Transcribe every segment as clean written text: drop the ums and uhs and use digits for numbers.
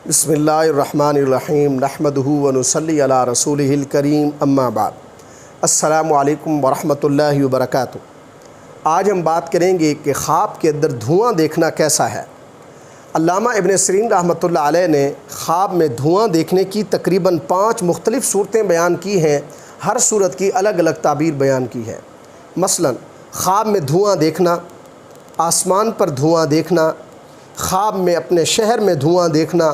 بسم اللہ الرحمن الرحیم نحمدہ ونصلی علی رسولہ الکریم اما بعد السلام علیکم ورحمۃ اللہ وبرکاتہ۔ آج ہم بات کریں گے کہ خواب کے اندر دھواں دیکھنا کیسا ہے۔ علامہ ابن سیرین رحمۃ اللہ علیہ نے خواب میں دھواں دیکھنے کی تقریباً 5 مختلف صورتیں بیان کی ہیں، ہر صورت کی الگ الگ تعبیر بیان کی ہے۔ مثلا خواب میں دھواں دیکھنا، آسمان پر دھواں دیکھنا، خواب میں اپنے شہر میں دھواں دیکھنا،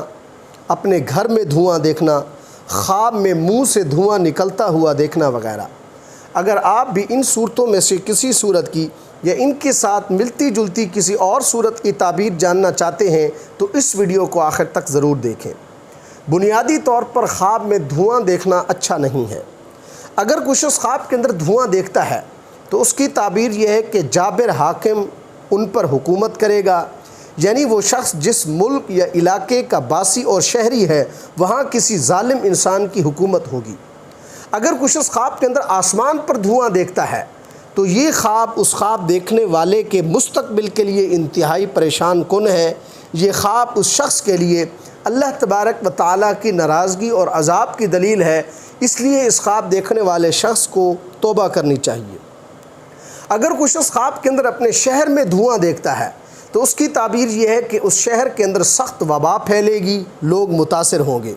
اپنے گھر میں دھواں دیکھنا، خواب میں منہ سے دھواں نکلتا ہوا دیکھنا وغیرہ۔ اگر آپ بھی ان صورتوں میں سے کسی صورت کی یا ان کے ساتھ ملتی جلتی کسی اور صورت کی تعبیر جاننا چاہتے ہیں تو اس ویڈیو کو آخر تک ضرور دیکھیں۔ بنیادی طور پر خواب میں دھواں دیکھنا اچھا نہیں ہے۔ اگر کوئی شخص خواب کے اندر دھواں دیکھتا ہے تو اس کی تعبیر یہ ہے کہ جابر حاکم ان پر حکومت کرے گا، یعنی وہ شخص جس ملک یا علاقے کا باسی اور شہری ہے وہاں کسی ظالم انسان کی حکومت ہوگی۔ اگر کوئی شخص خواب کے اندر آسمان پر دھواں دیکھتا ہے تو یہ خواب اس خواب دیکھنے والے کے مستقبل کے لیے انتہائی پریشان کن ہے۔ یہ خواب اس شخص کے لیے اللہ تبارک و تعالیٰ کی ناراضگی اور عذاب کی دلیل ہے، اس لیے اس خواب دیکھنے والے شخص کو توبہ کرنی چاہیے۔ اگر کوئی شخص خواب کے اندر اپنے شہر میں دھواں دیکھتا ہے تو اس کی تعبیر یہ ہے کہ اس شہر کے اندر سخت وبا پھیلے گی، لوگ متاثر ہوں گے۔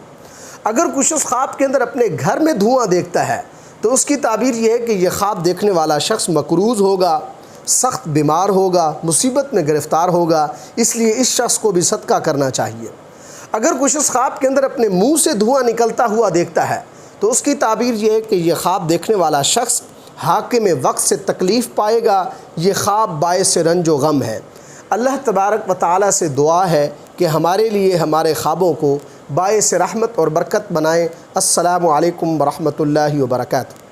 اگر کوئی شخص خواب کے اندر اپنے گھر میں دھواں دیکھتا ہے تو اس کی تعبیر یہ ہے کہ یہ خواب دیکھنے والا شخص مقروض ہوگا، سخت بیمار ہوگا، مصیبت میں گرفتار ہوگا، اس لیے اس شخص کو بھی صدقہ کرنا چاہیے۔ اگر کوئی شخص خواب کے اندر اپنے منہ سے دھواں نکلتا ہوا دیکھتا ہے تو اس کی تعبیر یہ ہے کہ یہ خواب دیکھنے والا شخص حاکم وقت سے تکلیف پائے گا، یہ خواب باعث رنج و غم ہے۔ اللہ تبارک و تعالیٰ سے دعا ہے کہ ہمارے لیے ہمارے خوابوں کو باعث رحمت اور برکت بنائے۔ السلام علیکم ورحمۃ اللہ وبرکاتہ۔